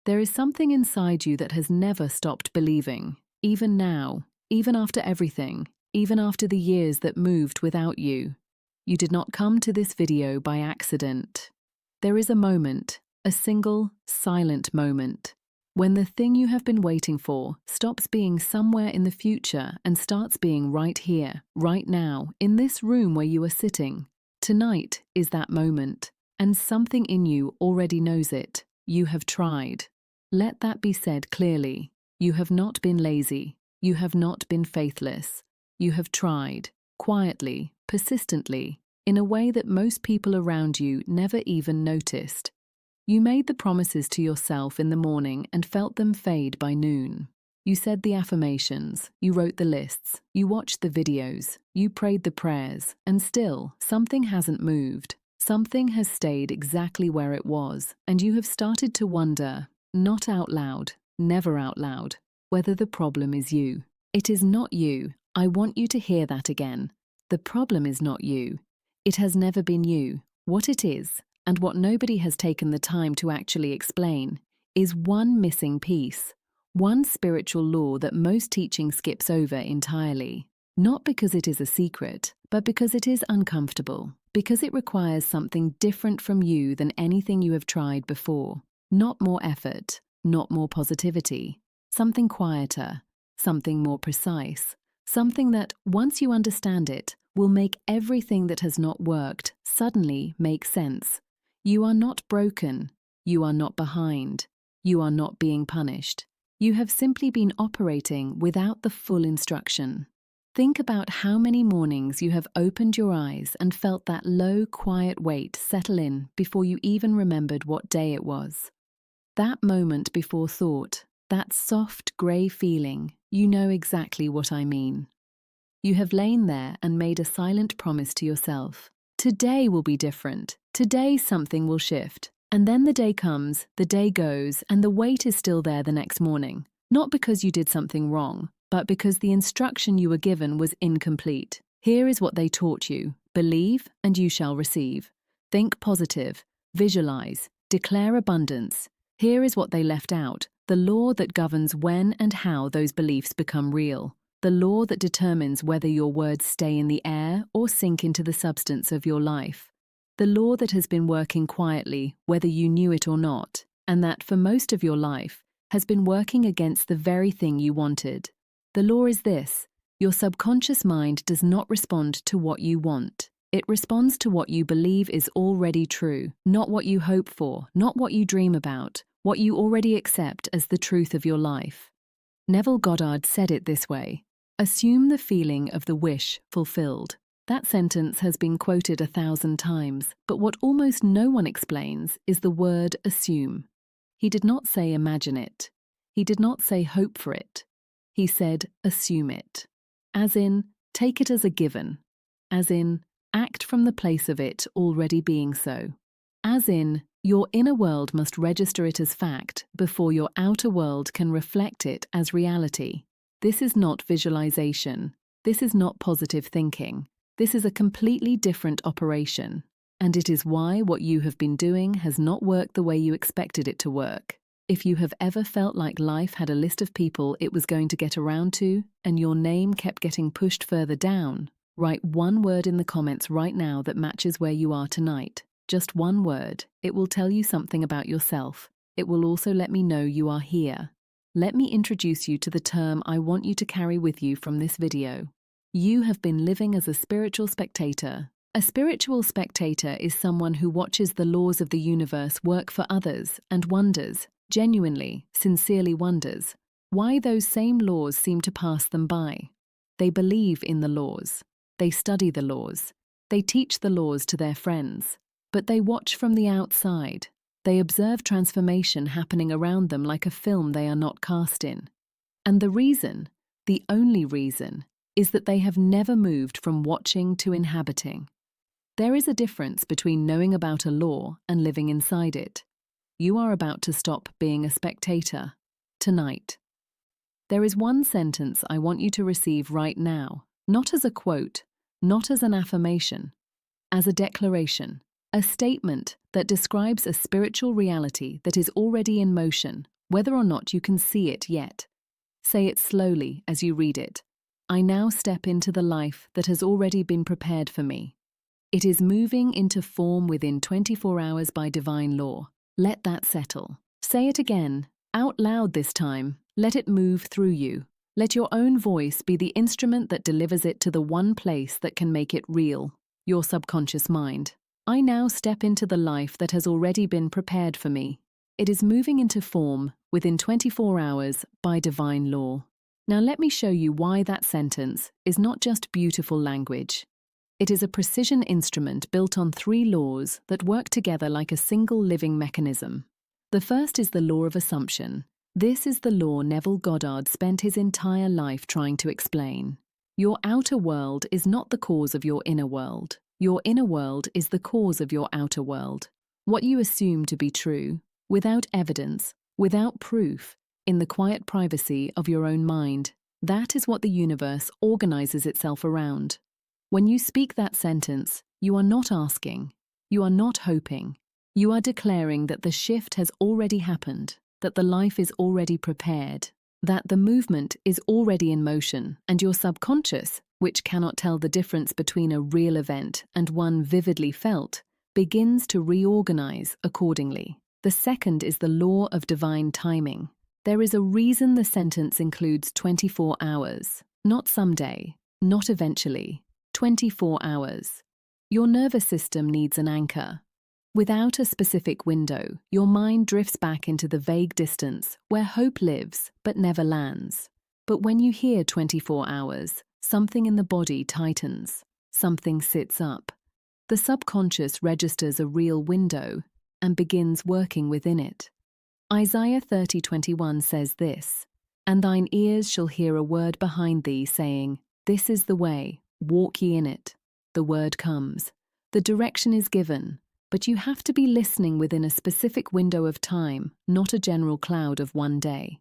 There is something inside you that has never stopped believing, even now, even after everything, even after the years that moved without you. You did not come to this video by accident. There is a moment, a single, silent moment, when the thing you have been waiting for stops being somewhere in the future and starts being right here, right now, in this room where you are sitting. Tonight is that moment, and something in you already knows it. You have tried. Let that be said clearly. You have not been lazy. You have not been faithless. You have tried, quietly, persistently, in a way that most people around you never even noticed. You made the promises to yourself in the morning and felt them fade by noon. You said the affirmations, you wrote the lists, you watched the videos, you prayed the prayers, and still, something hasn't moved. Something has stayed exactly where it was, and you have started to wonder, not out loud, never out loud, whether the problem is you. It is not you. I want you to hear that again. The problem is not you. It has never been you. What it is, and what nobody has taken the time to actually explain, is one missing piece, one spiritual law that most teaching skips over entirely. Not because it is a secret, but because it is uncomfortable, because it requires something different from you than anything you have tried before. Not more effort, not more positivity, something quieter, something more precise, something that, once you understand it, will make everything that has not worked suddenly make sense. You are not broken. You are not behind. You are not being punished. You have simply been operating without the full instruction. Think about how many mornings you have opened your eyes and felt that low, quiet weight settle in before you even remembered what day it was. That moment before thought, that soft, grey feeling, you know exactly what I mean. You have lain there and made a silent promise to yourself. Today will be different. Today something will shift. And then the day comes, the day goes, and the weight is still there the next morning. Not because you did something wrong, but because the instruction you were given was incomplete. Here is what they taught you. Believe and you shall receive. Think positive. Visualize. Declare abundance. Here is what they left out. The law that governs when and how those beliefs become real. The law that determines whether your words stay in the air or sink into the substance of your life. The law that has been working quietly, whether you knew it or not, and that for most of your life has been working against the very thing you wanted. The law is this: your subconscious mind does not respond to what you want. It responds to what you believe is already true, not what you hope for, not what you dream about, what you already accept as the truth of your life. Neville Goddard said it this way: assume the feeling of the wish fulfilled. That sentence has been quoted 1,000 times, but what almost no one explains is the word assume. He did not say imagine it. He did not say hope for it. He said assume it. As in, take it as a given. As in, act from the place of it already being so. As in, your inner world must register it as fact before your outer world can reflect it as reality. This is not visualization. This is not positive thinking. This is a completely different operation. And it is why what you have been doing has not worked the way you expected it to work. If you have ever felt like life had a list of people it was going to get around to, and your name kept getting pushed further down, write one word in the comments right now that matches where you are tonight. Just one word. It will tell you something about yourself. It will also let me know you are here. Let me introduce you to the term I want you to carry with you from this video. You have been living as a spiritual spectator. A spiritual spectator is someone who watches the laws of the universe work for others and wonders, genuinely, sincerely wonders, why those same laws seem to pass them by. They believe in the laws. They study the laws. They teach the laws to their friends. But they watch from the outside. They observe transformation happening around them like a film they are not cast in. And the reason, the only reason, is that they have never moved from watching to inhabiting. There is a difference between knowing about a law and living inside it. You are about to stop being a spectator, tonight. There is one sentence I want you to receive right now, not as a quote, not as an affirmation, as a declaration, a statement that describes a spiritual reality that is already in motion, whether or not you can see it yet. Say it slowly as you read it. I now step into the life that has already been prepared for me. It is moving into form within 24 hours by divine law. Let that settle. Say it again, out loud this time. Let it move through you. Let your own voice be the instrument that delivers it to the one place that can make it real, your subconscious mind. I now step into the life that has already been prepared for me. It is moving into form within 24 hours by divine law. Now let me show you why that sentence is not just beautiful language. It is a precision instrument built on 3 laws that work together like a single living mechanism. The first is the law of assumption. This is the law Neville Goddard spent his entire life trying to explain. Your outer world is not the cause of your inner world. Your inner world is the cause of your outer world. What you assume to be true, without evidence, without proof, in the quiet privacy of your own mind, that is what the universe organizes itself around. When you speak that sentence, you are not asking, you are not hoping, you are declaring that the shift has already happened, that the life is already prepared, that the movement is already in motion, and your subconscious, which cannot tell the difference between a real event and one vividly felt, begins to reorganize accordingly. The second is the law of divine timing. There is a reason the sentence includes 24 hours, not someday, not eventually, 24 hours. Your nervous system needs an anchor. Without a specific window, your mind drifts back into the vague distance where hope lives but never lands. But when you hear 24 hours, something in the body tightens, something sits up. The subconscious registers a real window and begins working within it. Isaiah 30:21 says this, "And thine ears shall hear a word behind thee, saying, This is the way, walk ye in it." The word comes. The direction is given, but you have to be listening within a specific window of time, not a general cloud of one day.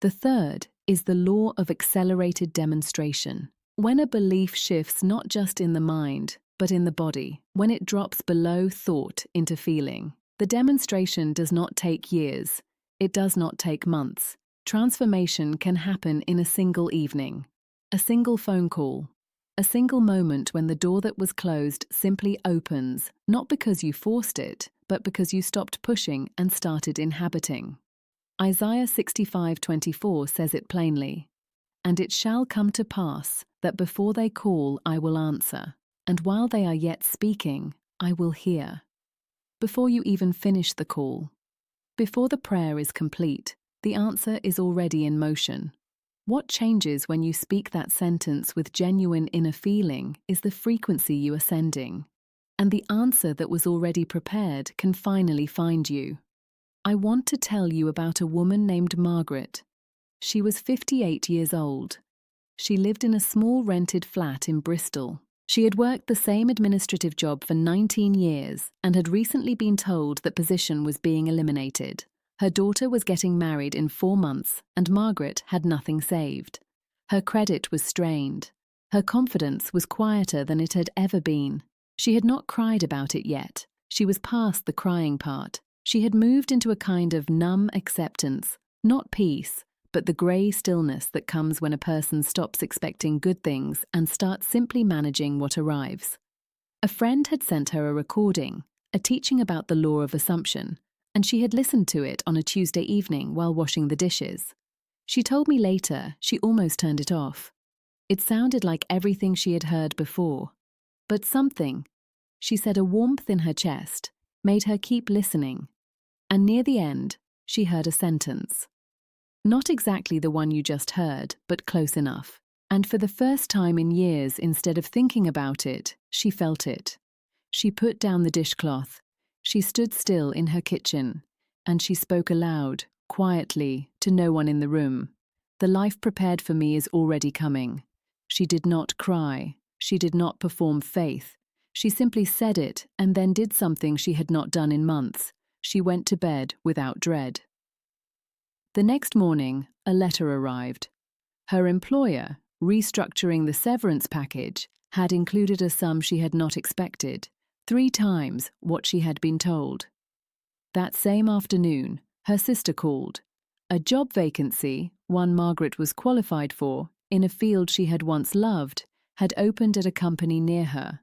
The third is the law of accelerated demonstration. When a belief shifts not just in the mind, but in the body, when it drops below thought into feeling, the demonstration does not take years. It does not take months. Transformation can happen in a single evening, a single phone call, a single moment when the door that was closed simply opens, not because you forced it, but because you stopped pushing and started inhabiting. Isaiah 65:24 says it plainly, "And it shall come to pass that before they call I will answer, and while they are yet speaking, I will hear." Before you even finish the call, before the prayer is complete, the answer is already in motion. What changes when you speak that sentence with genuine inner feeling is the frequency you are sending, and the answer that was already prepared can finally find you. I want to tell you about a woman named Margaret. She was 58 years old. She lived in a small rented flat in Bristol. She had worked the same administrative job for 19 years and had recently been told that position was being eliminated. Her daughter was getting married in 4 months, and Margaret had nothing saved. Her credit was strained. Her confidence was quieter than it had ever been. She had not cried about it yet. She was past the crying part. She had moved into a kind of numb acceptance, not peace, but the grey stillness that comes when a person stops expecting good things and starts simply managing what arrives. A friend had sent her a recording, a teaching about the law of assumption, and she had listened to it on a Tuesday evening while washing the dishes. She told me later she almost turned it off. It sounded like everything she had heard before. But something, she said, a warmth in her chest, made her keep listening. And near the end, she heard a sentence. Not exactly the one you just heard, but close enough. And for the first time in years, instead of thinking about it, she felt it. She put down the dishcloth. She stood still in her kitchen, and she spoke aloud, quietly, to no one in the room. "The life prepared for me is already coming." She did not cry. She did not perform faith. She simply said it and then did something she had not done in months. She went to bed without dread. The next morning, a letter arrived. Her employer, restructuring the severance package, had included a sum she had not expected, 3 times what she had been told. That same afternoon, her sister called. A job vacancy, one Margaret was qualified for, in a field she had once loved, had opened at a company near her.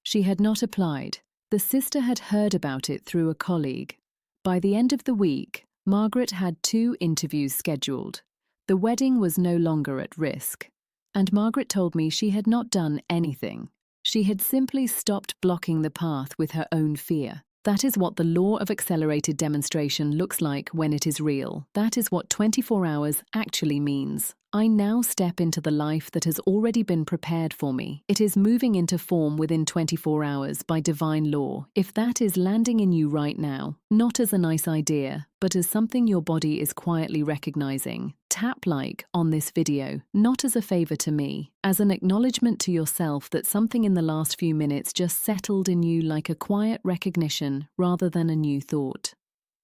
She had not applied. The sister had heard about it through a colleague. By the end of the week, Margaret had 2 interviews scheduled. The wedding was no longer at risk. And Margaret told me she had not done anything. She had simply stopped blocking the path with her own fear. That is what the law of accelerated demonstration looks like when it is real. That is what 24 hours actually means. I now step into the life that has already been prepared for me. It is moving into form within 24 hours by divine law. If that is landing in you right now, not as a nice idea, but as something your body is quietly recognizing, tap like on this video, not as a favor to me, as an acknowledgement to yourself that something in the last few minutes just settled in you like a quiet recognition rather than a new thought.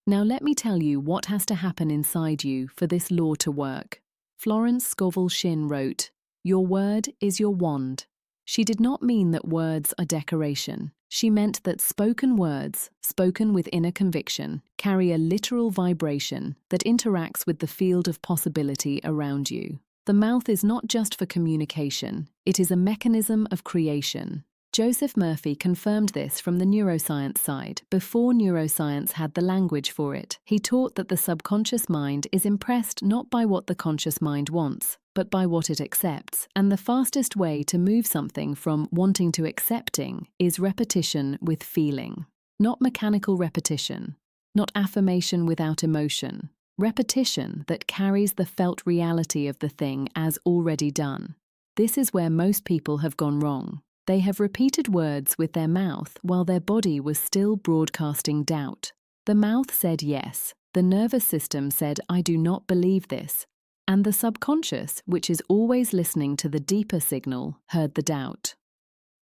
Now let me tell you what has to happen inside you for this law to work. Florence Scovel Shinn wrote, "Your word is your wand." She did not mean that words are decoration. She meant that spoken words, spoken with inner conviction, carry a literal vibration that interacts with the field of possibility around you. The mouth is not just for communication, it is a mechanism of creation. Joseph Murphy confirmed this from the neuroscience side before neuroscience had the language for it. He taught that the subconscious mind is impressed not by what the conscious mind wants, but by what it accepts. And the fastest way to move something from wanting to accepting is repetition with feeling. Not mechanical repetition, not affirmation without emotion. Repetition that carries the felt reality of the thing as already done. This is where most people have gone wrong. They have repeated words with their mouth while their body was still broadcasting doubt. The mouth said yes. The nervous system said, "I do not believe this." And the subconscious, which is always listening to the deeper signal, heard the doubt.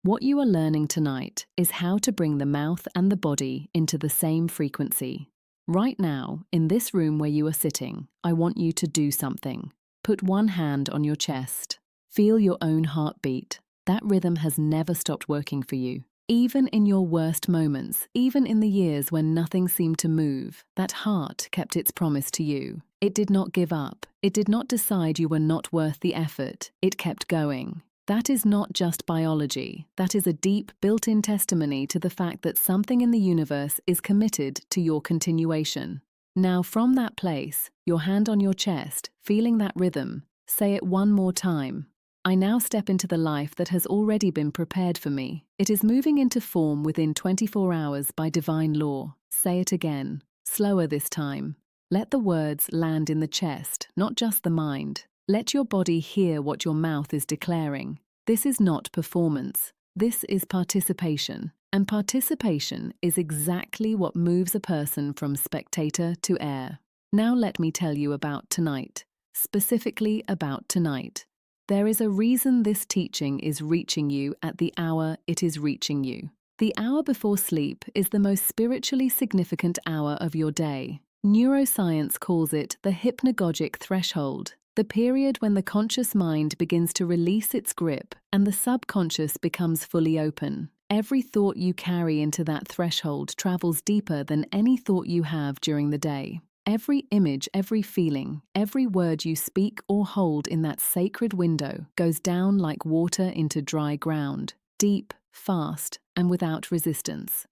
What you are learning tonight is how to bring the mouth and the body into the same frequency. Right now, in this room where you are sitting, I want you to do something. Put one hand on your chest. Feel your own heartbeat. That rhythm has never stopped working for you. Even in your worst moments, even in the years when nothing seemed to move, that heart kept its promise to you. It did not give up. It did not decide you were not worth the effort. It kept going. That is not just biology. That is a deep, built-in testimony to the fact that something in the universe is committed to your continuation. Now, from that place, your hand on your chest, feeling that rhythm, say it one more time. I now step into the life that has already been prepared for me. It is moving into form within 24 hours by divine law. Say it again, slower this time. Let the words land in the chest, not just the mind. Let your body hear what your mouth is declaring. This is not performance. This is participation. And participation is exactly what moves a person from spectator to heir. Now let me tell you about tonight. Specifically about tonight. There is a reason this teaching is reaching you at the hour it is reaching you. The hour before sleep is the most spiritually significant hour of your day. Neuroscience calls it the hypnagogic threshold, the period when the conscious mind begins to release its grip and the subconscious becomes fully open. Every thought you carry into that threshold travels deeper than any thought you have during the day. Every image, every feeling, every word you speak or hold in that sacred window goes down like water into dry ground, deep, fast, and without resistance.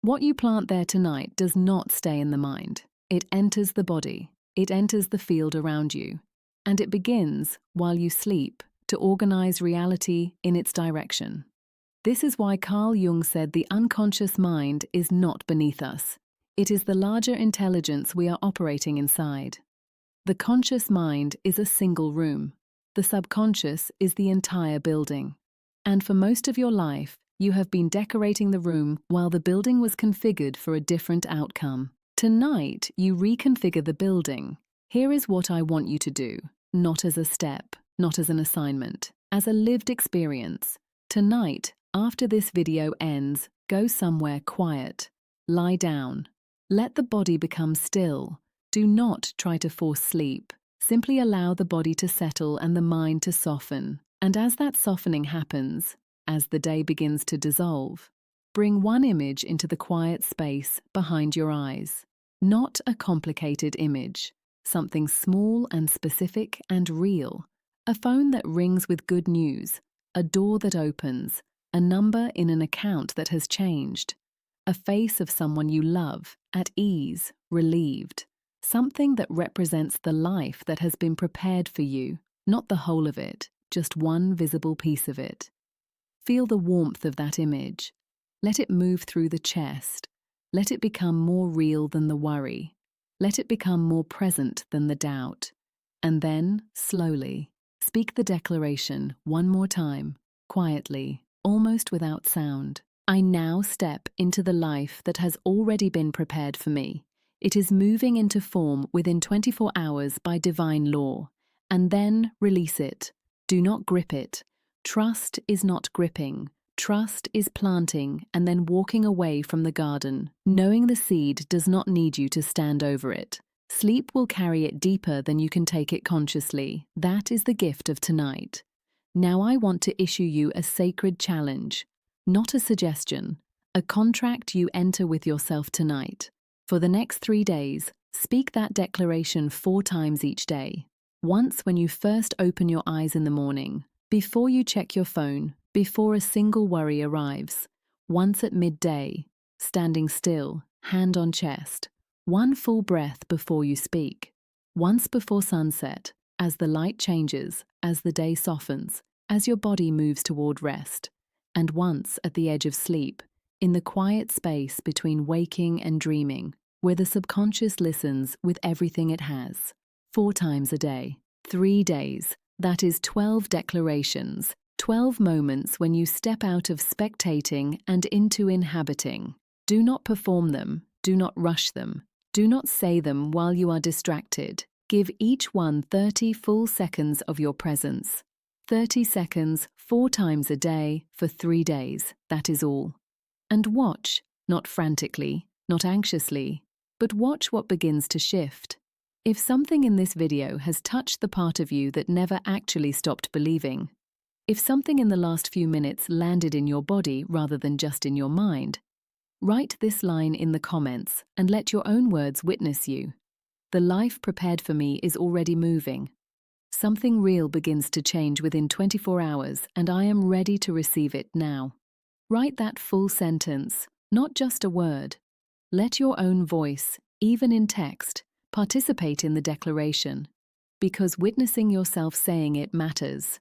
What you plant there tonight does not stay in the mind. It enters the body. It enters the field around you. And it begins, while you sleep, to organize reality in its direction. This is why Carl Jung said the unconscious mind is not beneath us. It is the larger intelligence we are operating inside. The conscious mind is a single room. The subconscious is the entire building. And for most of your life, you have been decorating the room while the building was configured for a different outcome. Tonight, you reconfigure the building. Here is what I want you to do, not as a step, not as an assignment, as a lived experience. Tonight, after this video ends, go somewhere quiet. Lie down. Let the body become still. Do not try to force sleep. Simply allow the body to settle and the mind to soften. And as that softening happens, as the day begins to dissolve, bring one image into the quiet space behind your eyes. Not a complicated image. something small and specific and real. A phone that rings with good news, a door that opens, a number in an account that has changed, a face of someone you love, at ease, relieved, something that represents the life that has been prepared for you, not the whole of it, just one visible piece of it. Feel the warmth of that image. Let it move through the chest. Let it become more real than the worry. Let it become more present than the doubt. And then, slowly, speak the declaration one more time, quietly, almost without sound. I now step into the life that has already been prepared for me. It is moving into form within 24 hours by divine law. And then release it. Do not grip it. Trust is not gripping. Trust is planting and then walking away from the garden, knowing the seed does not need you to stand over it. Sleep will carry it deeper than you can take it consciously. That is the gift of tonight. Now I want to issue you a sacred challenge, not a suggestion, a contract you enter with yourself tonight. For the next 3 days, speak that declaration 4 times each day. Once when you first open your eyes in the morning, before you check your phone, before a single worry arrives. Once at midday, standing still, hand on chest. One full breath before you speak. Once before sunset, as the light changes, as the day softens, as your body moves toward rest. And once at the edge of sleep, in the quiet space between waking and dreaming, where the subconscious listens with everything it has. 4 times a day, 3 days, that is 12 declarations, 12 moments when you step out of spectating and into inhabiting. Do not perform them, do not rush them, do not say them while you are distracted. Give each one 30 full seconds of your presence. 30 seconds, 4 times a day, for 3 days, that is all. And watch, not frantically, not anxiously, but watch what begins to shift. If something in this video has touched the part of you that never actually stopped believing, if something in the last few minutes landed in your body rather than just in your mind, write this line in the comments and let your own words witness you. The life prepared for me is already moving. Something real begins to change within 24 hours and I am ready to receive it now. Write that full sentence, not just a word. Let your own voice, even in text, participate in the declaration, because witnessing yourself saying it matters.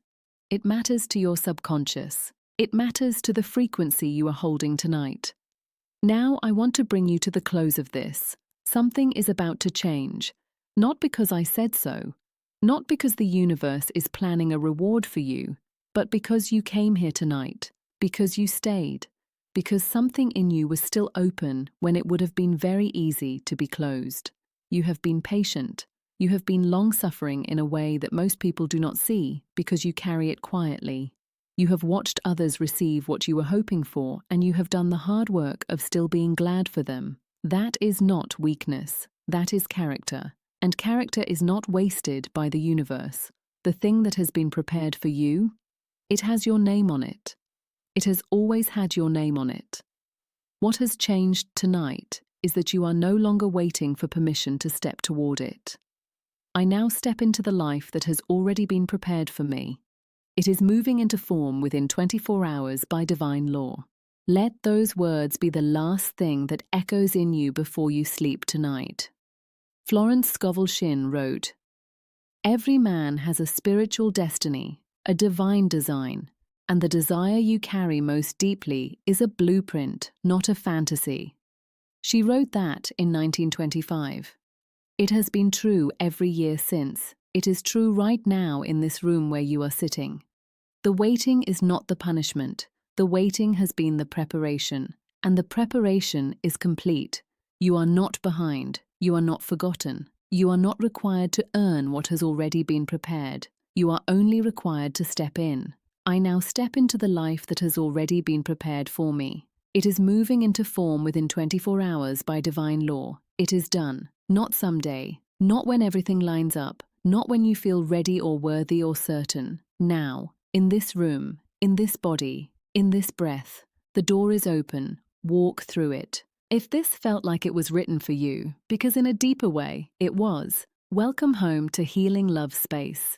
It matters to your subconscious. It matters to the frequency you are holding tonight. Now I want to bring you to the close of this. Something is about to change, not because I said so, not because the universe is planning a reward for you, but because you came here tonight, because you stayed, because something in you was still open when it would have been very easy to be closed. You have been patient. You have been long-suffering in a way that most people do not see because you carry it quietly. You have watched others receive what you were hoping for, and you have done the hard work of still being glad for them. That is not weakness. That is character. And character is not wasted by the universe. The thing that has been prepared for you, it has your name on it. It has always had your name on it. What has changed tonight is that you are no longer waiting for permission to step toward it. I now step into the life that has already been prepared for me. It is moving into form within 24 hours by divine law. Let those words be the last thing that echoes in you before you sleep tonight. Florence Scovel Shinn wrote, "Every man has a spiritual destiny, a divine design, and the desire you carry most deeply is a blueprint, not a fantasy." She wrote that in 1925. It has been true every year since. It is true right now in this room where you are sitting. The waiting is not the punishment. The waiting has been the preparation, and the preparation is complete. You are not behind. You are not forgotten. You are not required to earn what has already been prepared. You are only required to step in. I now step into the life that has already been prepared for me. It is moving into form within 24 hours by divine law. It is done. Not someday. Not when everything lines up. Not when you feel ready or worthy or certain. Now. In this room. In this body. In this breath. The door is open. Walk through it. If this felt like it was written for you, because in a deeper way, it was, Welcome home to Healing Love Space,